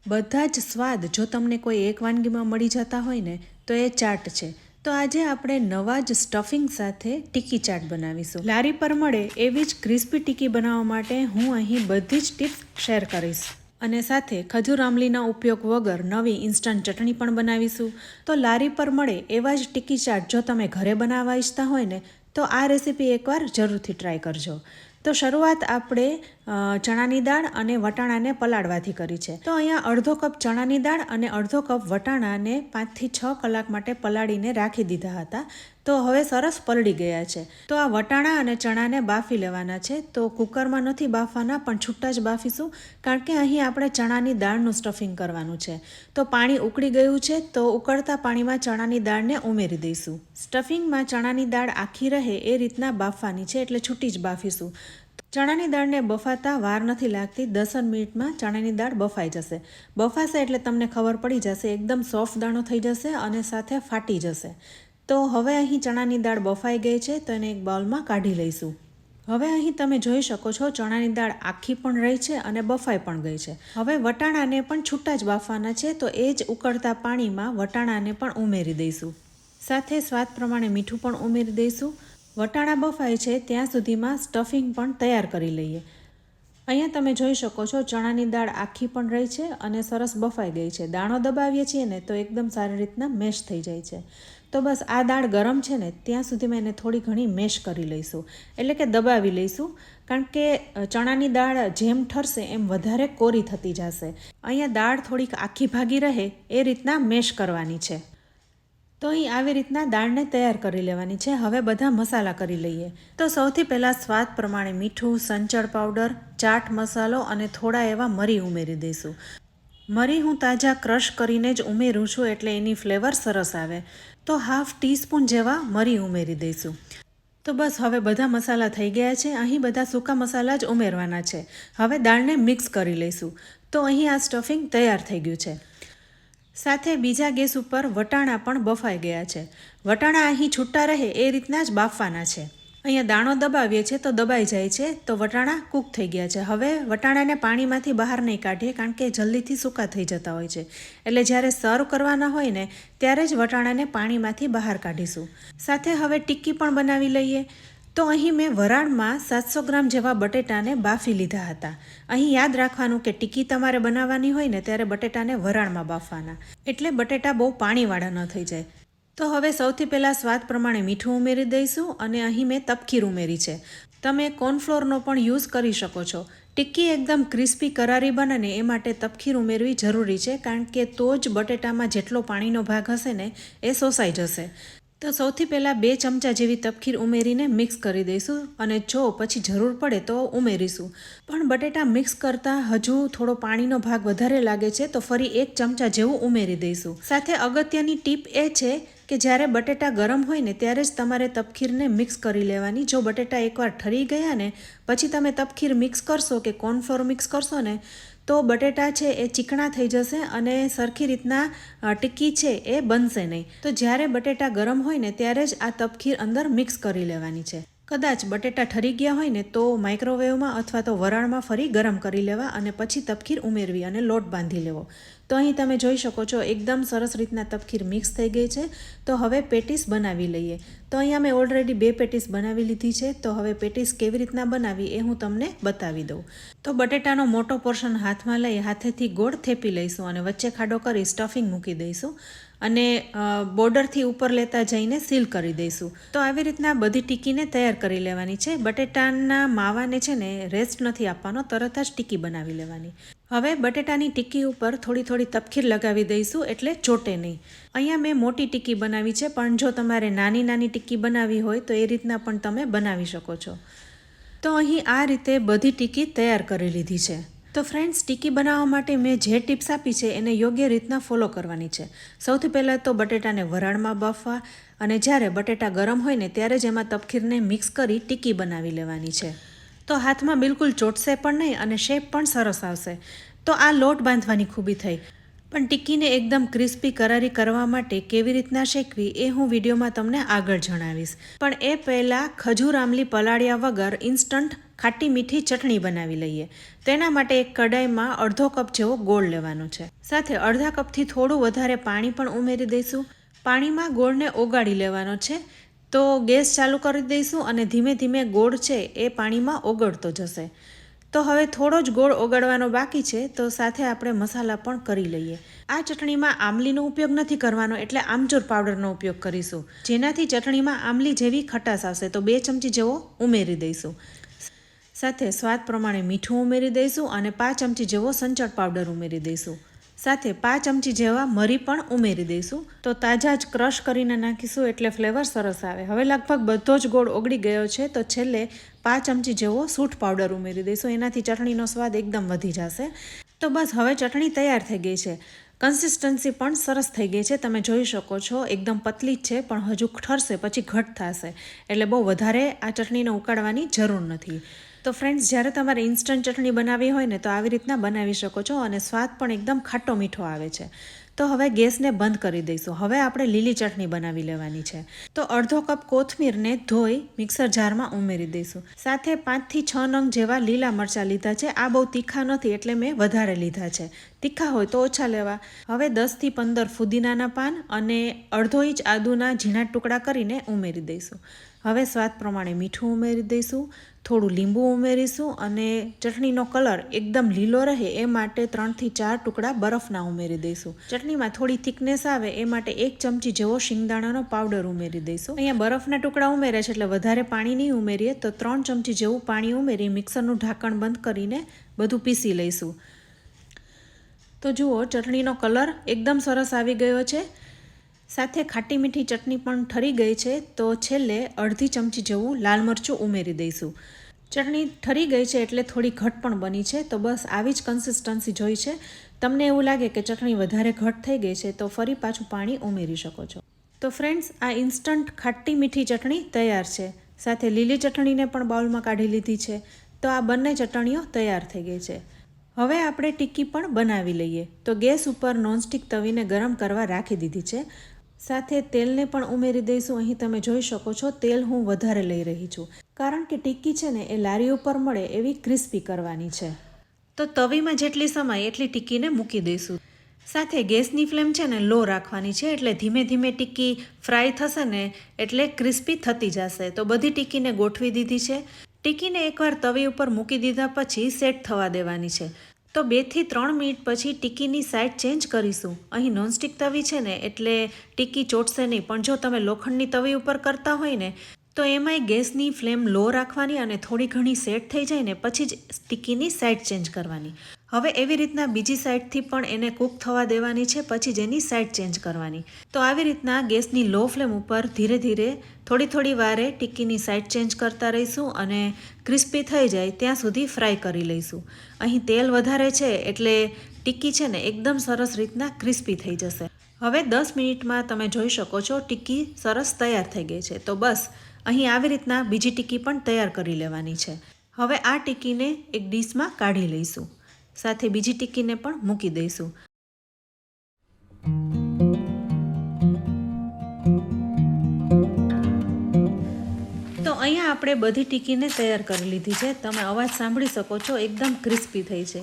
બધા જ સ્વાદ જો તમને કોઈ એક વાનગીમાં મળી જતા હોય ને તો એ ચાટ છે. તો આજે આપણે નવા જ સ્ટફિંગ સાથે ટિક્કી ચાટ બનાવીશું. લારી પર મળે એવી જ ક્રિસ્પી ટિક્કી બનાવવા માટે હું અહીં બધી જ ટિપ્સ શેર કરીશ. અને સાથે ખજૂર આમલીના ઉપયોગ વગર નવી ઇન્સ્ટન્ટ ચટણી પણ બનાવીશું. તો લારી પર મળે એવા જ ટિક્કી ચાટ જો તમે ઘરે બનાવવા ઈચ્છતા હોય ને તો આ રેસીપી એકવાર જરૂરથી ટ્રાય કરજો. તો શરૂઆત આપણે ચણાની દાળ અને વટાણાને પલાળવાથી કરી છે. તો અહીંયા અડધો કપ ચણાની દાળ અને અડધો કપ વટાણાને 5 થી 6 કલાક માટે પલાળીને રાખી દીધા હતા. તો હવે સરસ પલળી ગયા છે. તો આ વટાણા અને ચણાને બાફી લેવાના છે. તો કુકરમાં નથી બાફવાના પણ છૂટા જ બાફીશું, કારણ કે અહીં આપણે ચણાની દાળનું સ્ટફિંગ કરવાનું છે. તો પાણી ઉકળી ગયું છે, તો ઉકળતા પાણીમાં ચણાની દાળને ઉમેરી દઈશું. સ્ટફિંગમાં ચણાની દાળ આખી રહે એ રીતના બાફવાની છે, એટલે છૂટી જ બાફીશું. ચણાની દાળને બફાતા વાર નથી લાગતી. 10 મિનિટમાં ચણાની દાળ બફાઈ જશે. બફાશે એટલે તમને ખબર પડી જશે, એકદમ સોફ્ટ દાણો થઈ જશે અને સાથે ફાટી જશે. તો હવે અહીં ચણાની દાળ બફાઈ ગઈ છે, તો એને એક બાઉલમાં કાઢી લઈશું. હવે અહીં તમે જોઈ શકો છો ચણાની દાળ આખી પણ રહી છે અને બફાઈ પણ ગઈ છે. હવે વટાણાને પણ છૂટા જ બાફવાના છે, તો એ જ ઉકળતા પાણીમાં વટાણાને પણ ઉમેરી દઈશું. સાથે સ્વાદ પ્રમાણે મીઠું પણ ઉમેરી દઈશું. વટાણા બફાય છે ત્યાં સુધીમાં સ્ટફિંગ પણ તૈયાર કરી લઈએ. અહીંયા તમે જોઈ શકો છો ચણાની દાળ આખી પણ રહી છે અને સરસ બફાઈ ગઈ છે. દાણો દબાવીએ છીએ ને તો એકદમ સારી રીતના મેશ થઈ જાય છે. તો બસ આ દાળ ગરમ છે ને ત્યાં સુધીમાં એને થોડી ઘણી મેશ કરી લઈશું, એટલે કે દબાવી લઈશું, કારણ કે ચણાની દાળ જેમ ઠરશે એમ વધારે કોરી થતી જશે. અહીંયા દાળ થોડીક આખી ભાગી રહે એ રીતના મેશ કરવાની છે. તો અહીં આવી રીતના દાળને તૈયાર કરી લેવાની છે. હવે બધા મસાલા કરી લઈએ. તો સૌથી પહેલાં સ્વાદ પ્રમાણે મીઠું, સંચળ પાવડર, ચાટ મસાલો અને થોડા એવા મરી ઉમેરી દઈશું. મરી હું તાજા ક્રશ કરીને જ ઉમેરું છું, એટલે એની ફ્લેવર સરસ આવે. તો હાફ ટીસ્પૂન જેવા મરી ઉમેરી દઈશું. તો બસ હવે બધા મસાલા થઈ ગયા છે. અહીં બધા સૂકા મસાલા જ ઉમેરવાના છે. હવે દાળને મિક્સ કરી લઈશું. તો અહીં આ સ્ટફિંગ તૈયાર થઈ ગયું છે. સાથે બીજા ગેસ ઉપર વટાણા પણ બફાઈ ગયા છે. વટાણા અહીં છૂટા રહે એ રીતના જ બાફવાના છે. અહીંયા દાણો દબાવીએ છીએ તો દબાઈ જાય છે. તો વટાણા કૂક થઈ ગયા છે. હવે વટાણાને પાણીમાંથી બહાર નહીં કાઢીએ, કારણ કે જલ્દીથી સૂકા થઈ જતા હોય છે. એટલે જ્યારે સર્વ કરવાના હોય ને ત્યારે જ વટાણાને પાણીમાંથી બહાર કાઢીશું. સાથે હવે ટિક્કી પણ બનાવી લઈએ. તો અહીં મેં વરાળમાં 700 ગ્રામ જેવા બટેટાને બાફી લીધા હતા. અહીં યાદ રાખવાનું કે ટિક્કી તમારે બનાવવાની હોય ને ત્યારે બટેટાને વરાળમાં બાફવાના, એટલે બટેટા બહુ પાણીવાળા ન થઈ જાય. તો હવે સૌથી પહેલાં સ્વાદ પ્રમાણે મીઠું ઉમેરી દઈશું અને અહીં મેં તપકીર ઉમેરી છે. તમે કોર્નફ્લોરનો પણ યુઝ કરી શકો છો. ટિક્કી એકદમ ક્રિસ્પી કરારી બને ને એ માટે તપકીર ઉમેરવી જરૂરી છે, કારણ કે તો જ બટેટામાં જેટલો પાણીનો ભાગ હશે ને એ શોષાઈ જશે. તો સૌથી પહેલાં 2 ચમચા જેવી તપકીર ઉમેરીને મિક્સ કરી દઈશું, અને જો પછી જરૂર પડે તો ઉમેરીશું. પણ બટેટા મિક્સ કરતાં હજુ થોડો પાણીનો ભાગ વધારે લાગે છે, તો ફરી 1 ચમચા જેવું ઉમેરી દઈશું. સાથે અગત્યની ટીપ એ છે કે જ્યારે બટેટા ગરમ હોય ને ત્યારે જ તમારે તપકીરને મિક્સ કરી લેવાની. જો બટેટા એકવાર ઠરી ગયા ને પછી તમે તપકીર મિક્સ કરશો કે કોર્નફ્લોર મિક્સ કરશો ને તો બટેટા છે એ ચીકણા થઈ જશે અને સરખી રીતના ટિક્કી છે એ બનશે નહીં. તો જ્યારે બટેટા ગરમ હોય ને ત્યારે જ આ તપકીર અંદર મિક્સ કરી લેવાની છે. કદાચ બટેટા ઠરી ગયા હોય ને તો માઇક્રોવેવમાં અથવા તો વરાળમાં ફરી ગરમ કરી લેવા અને પછી તપકીર ઉમેરવી અને લોટ બાંધી લેવો. તો અહીં તમે જોઈ શકો છો એકદમ સરસ રીતના તપકીર મિક્સ થઈ ગઈ છે. તો હવે પેટીસ બનાવી લઈએ. તો અહીંયા મેં ઓલરેડી 2 પેટીસ બનાવી લીધી છે. તો હવે પેટીસ કેવી રીતના બનાવી એ હું તમને બતાવી દઉં. તો બટેટાનો મોટો પોર્શન હાથમાં લઈ હાથેથી ગોળ થેપી લઈશું અને વચ્ચે ખાડો કરી સ્ટફિંગ મૂકી દઈશું અને બોર્ડરથી ઉપર લેતા જઈને સીલ કરી દઈશું. તો આવી રીતના બધી ટિક્કીને તૈયાર કરી લેવાની છે. બટેટાના માવાને છે ને રેસ્ટ નથી આપવાનો, તરત જ ટિક્કી બનાવી લેવાની. હવે બટેટાની ટિક્કી ઉપર થોડી થોડી તપકીર લગાવી દઈશું, એટલે ચોટે નહીં. અહીંયા મેં મોટી ટિક્કી બનાવી છે, પણ જો તમારે નાની નાની ટિક્કી બનાવવી હોય તો એ રીતના પણ તમે બનાવી શકો છો. તો અહીં આ રીતે બધી ટિક્કી તૈયાર કરી લીધી છે. તો ફ્રેન્ડ્સ, ટિક્કી બનાવવા માટે મેં જે ટિપ્સ આપી છે એને યોગ્ય રીતના ફોલો કરવાની છે. સૌથી પહેલાં તો બટેટાને વરાળમાં બાફવા, અને જ્યારે બટેટા ગરમ હોય ને ત્યારે જ એમાં તપકીરને મિક્સ કરી ટિક્કી બનાવી લેવાની છે. તો હાથમાં બિલકુલ ચોટશે પણ નહીં અને શેપ પણ સરસ આવશે. તો આ લોટ બાંધવાની ખૂબી થઈ. પણ ટિક્કીને એકદમ ક્રિસ્પી કરારી કરવા માટે કેવી રીતના શેકવી એ હું વિડીયોમાં તમને આગળ જણાવીશ. પણ એ પહેલાં ખજૂર આમલી પલાળ્યા વગર ઇન્સ્ટન્ટ ખાટી મીઠી ચટણી બનાવી લઈએ. તો એના માટે એક કડાઈમાં અડધો કપ જેવો ગોળ લેવાનો છે. સાથે અડધા કપથી થોડું વધારે પાણી પણ ઉમેરી દઈશું. પાણીમાં ગોળને ઓગાળી લેવાનો છે. તો ગેસ ચાલુ કરી દઈશું અને ધીમે ધીમે ગોળ છે એ પાણીમાં ઓગળતો જશે. તો હવે થોડો જ ગોળ ઓગાળવાનો બાકી છે, તો સાથે આપણે મસાલા પણ કરી લઈએ. આ ચટણીમાં આમલીનો ઉપયોગ નથી કરવાનો, એટલે આમચૂર પાવડરનો ઉપયોગ કરીશું, જેનાથી ચટણીમાં આમલી જેવી ખટાશ આવશે. તો 2 ચમચી જેવો ઉમેરી દઈશું. સાથે સ્વાદ પ્રમાણે મીઠું ઉમેરી દઈશું અને 5 ચમચી જેવો સંચળ પાવડર ઉમેરી દઈશું. સાથે 5 ચમચી જેવા મરી પણ ઉમેરી દઈશું. તો તાજા જ ક્રશ કરીને નાખીશું એટલે ફ્લેવર સરસ આવે. હવે લગભગ બધો જ ગોળ ઓગળી ગયો છે, તો છેલ્લે 5 ચમચી જેવો સૂંઠ પાવડર ઉમેરી દઈશું. એનાથી ચટણીનો સ્વાદ એકદમ વધી જશે. તો બસ હવે ચટણી તૈયાર થઈ ગઈ છે. કન્સિસ્ટન્સી પણ સરસ થઈ ગઈ છે. તમે જોઈ શકો છો એકદમ પતલી જ છે, પણ હજુ ઠરશે પછી ઘટ થશે, એટલે બહુ વધારે આ ચટણીને ઉકાળવાની જરૂર નથી. તો ફ્રેન્ડ્સ, જ્યારે તમારે ઇન્સ્ટન્ટ ચટણી બનાવવી હોય ને, તો આવી રીતના બનાવી શકો છો અને સ્વાદ પણ એકદમ ખાટો મીઠો આવે છે. તો હવે ગેસને બંધ કરી દઈશું. હવે આપણે લીલી ચટણી બનાવી લેવાની છે. તો અડધો કપ કોથમીરને ધોઈ મિક્સર જારમાં ઉમેરી દઈશું. સાથે 5 થી 6 નંગ જેવા લીલા મરચાં લીધા છે. આ બહુ તીખા નથી એટલે મેં વધારે લીધા છે. તીખા હોય તો ઓછા લેવા. હવે 10 થી 15 ફુદીનાના પાન અને અડધો ઇંચ આદુના ઝીણા ટુકડા કરીને ઉમેરી દઈશું. હવે સ્વાદ પ્રમાણે મીઠું ઉમેરી દઈશું. થોડું લીંબુ ઉમેરીશું અને ચટણીનો કલર એકદમ લીલો રહે એ માટે 3 થી 4 ટુકડા બરફના ઉમેરી દઈશું. ચટણીમાં થોડી થિકનેસ આવે એ માટે 1 ચમચી જેવો શિંગદાણાનો પાવડર ઉમેરી દઈશું. અહીંયા બરફના ટુકડા ઉમેર્યા છે એટલે વધારે પાણી નહીં ઉમેરીએ. તો 3 ચમચી જેવું પાણી ઉમેરી મિક્સરનું ઢાંકણ બંધ કરીને બધું પીસી લઈશું. તો જુઓ, ચટણીનો કલર એકદમ સરસ આવી ગયો છે. સાથે ખાટી મીઠી ચટણી પણ ઠરી ગઈ છે. તો છેલ્લે અડધી ચમચી જેવું લાલ મરચું ઉમેરી દઈશું. ચટણી ઠરી ગઈ છે એટલે થોડી ઘટ પણ બની છે. તો બસ આવી જ કન્સિસ્ટન્સી જોઈ છે. તમને એવું લાગે કે ચટણી વધારે ઘટ થઈ ગઈ છે તો ફરી પાછું પાણી ઉમેરી શકો છો. તો ફ્રેન્ડ્સ, આ ઇન્સ્ટન્ટ ખાટી મીઠી ચટણી તૈયાર છે. સાથે લીલી ચટણીને પણ બાઉલમાં કાઢી લીધી છે. તો આ બંને ચટણીઓ તૈયાર થઈ ગઈ છે. હવે આપણે ટિક્કી પણ બનાવી લઈએ. તો ગેસ ઉપર નોનસ્ટિક તવીને ગરમ કરવા રાખી દીધી છે. સાથે તેલને પણ ઉમેરી દઈશું. અહીં તમે જોઈ શકો છો તેલ હું વધારે લઈ રહી છું, કારણ કે ટિક્કી છે ને એ લારી ઉપર મળે એવી ક્રિસ્પી કરવાની છે. તો તવીમાં જેટલી સમાય એટલી ટિક્કીને મૂકી દઈશું. સાથે ગેસની ફ્લેમ છે ને લો રાખવાની છે, એટલે ધીમે ધીમે ટિક્કી ફ્રાય થશે ને એટલે ક્રિસ્પી થતી જશે. તો બધી ટિક્કીને ગોઠવી દીધી છે. ટિક્કીને એકવાર તવી ઉપર મૂકી દીધા પછી સેટ થવા દેવાની છે. તો 2 થી 3 મિનિટ પછી ટિક્કીની સાઈડ ચેન્જ કરીશું. અહીં નોનસ્ટિક તવી છે ને એટલે ટિક્કી ચોટશે નહીં, પણ જો તમે લોખંડની તવી ઉપર કરતા હોય ને તો એમાંય ગેસની ફ્લેમ લો રાખવાની અને થોડી ઘણી સેટ થઈ જાય ને પછી જ ટિક્કીની સાઈડ ચેન્જ કરવાની. હવે એવી રીતના બીજી સાઈડથી પણ એને કૂક થવા દેવાની છે, પછી જ એની સાઈડ ચેન્જ કરવાની. તો આવી રીતના ગેસની લો ફ્લેમ ઉપર ધીરે ધીરે થોડી વારે ટિક્કીની સાઈડ ચેન્જ કરતા રહીશું અને ક્રિસ્પી થઈ જાય ત્યાં સુધી ફ્રાય કરી લઈશું. અહીં તેલ વધારે છે એટલે ટિક્કી છે ને એકદમ સરસ રીતના ક્રિસ્પી થઈ જશે. હવે 10 મિનિટમાં તમે જોઈ શકો છો ટિક્કી સરસ તૈયાર થઈ ગઈ છે. તો બસ અહીં આવી રીતના બીજી ટિક્કી પણ તૈયાર કરી લેવાની છે. હવે આ ટિક્કીને એક ડીશમાં કાઢી લઈશું. સાથે બીજી ટિક્કીને પણ મૂકી દઈશું. તો અહીંયા આપણે બધી ટિક્કીને તૈયાર કરી લીધી છે. તમે અવાજ સાંભળી શકો છો, એકદમ ક્રિસ્પી થઈ છે.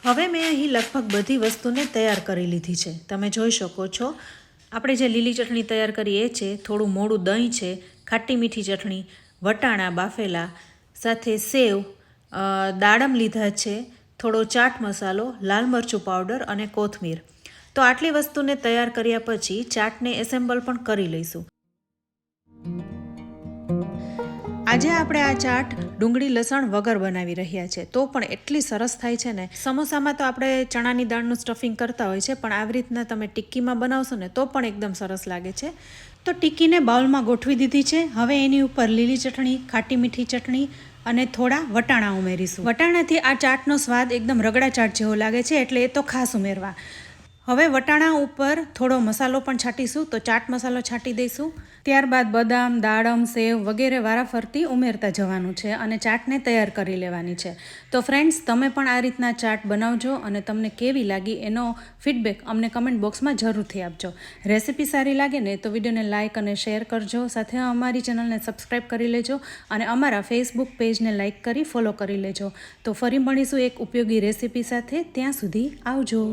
હવે મેં અહીં લગભગ બધી વસ્તુને તૈયાર કરી લીધી છે. તમે જોઈ શકો છો આપણે જે લીલી ચટણી તૈયાર કરી એ છે, થોડું મોડું દહીં છે, ખાટી મીઠી ચટણી, વટાણા બાફેલા, સાથે સેવ, દાડમ લીધા છે, થોડો ચાટ મસાલો, લાલ મરચું પાવડર અને કોથમીર. તો આટલી વસ્તુને તૈયાર કર્યા પછી ચાટને એસેમ્બલ પણ કરી લઈશું. આજે આપણે આ ચાટ ડુંગળી લસણ વગર બનાવી રહ્યા છે, તો પણ એટલી સરસ થાય છે ને. સમોસામાં તો આપણે ચણાની દાળનું સ્ટફિંગ કરતા હોય છે, પણ આવી રીતના તમે ટિક્કીમાં બનાવશો ને તો પણ એકદમ સરસ લાગે છે. તો ટિક્કીને બાઉલમાં ગોઠવી દીધી છે. હવે એની ઉપર લીલી ચટણી, ખાટી મીઠી ચટણી અને થોડા વટાણા ઉમેરીશું. વટાણાથી આ ચાટનો સ્વાદ એકદમ રગડા ચાટ જેવો લાગે છે, એટલે એ તો ખાસ ઉમેરવા. હવે વટાણા ઉપર થોડો મસાલો પણ છાંટીશું, તો ચાટ મસાલો છાંટી દઈશું. ત્યારબાદ બદામ, દાડમ, સેવ વગેરે વારાફરતી ઉમેરતા જવાનું છે અને ચાટને તૈયાર કરી લેવાની છે. તો ફ્રેન્ડ્સ, તમે પણ આ રીતના ચાટ બનાવજો અને તમને કેવી લાગી એનો ફીડબેક અમને કમેન્ટ બોક્સમાં જરૂરથી આપજો. રેસીપી સારી લાગે ને તો વિડીયોને લાઇક અને શેર કરજો, સાથે અમારી ચેનલને સબસ્ક્રાઈબ કરી લેજો અને અમારા ફેસબુક પેજને લાઇક કરી ફોલો કરી લેજો. તો ફરી મળીશું એક ઉપયોગી રેસીપી સાથે. ત્યાં સુધી આવજો.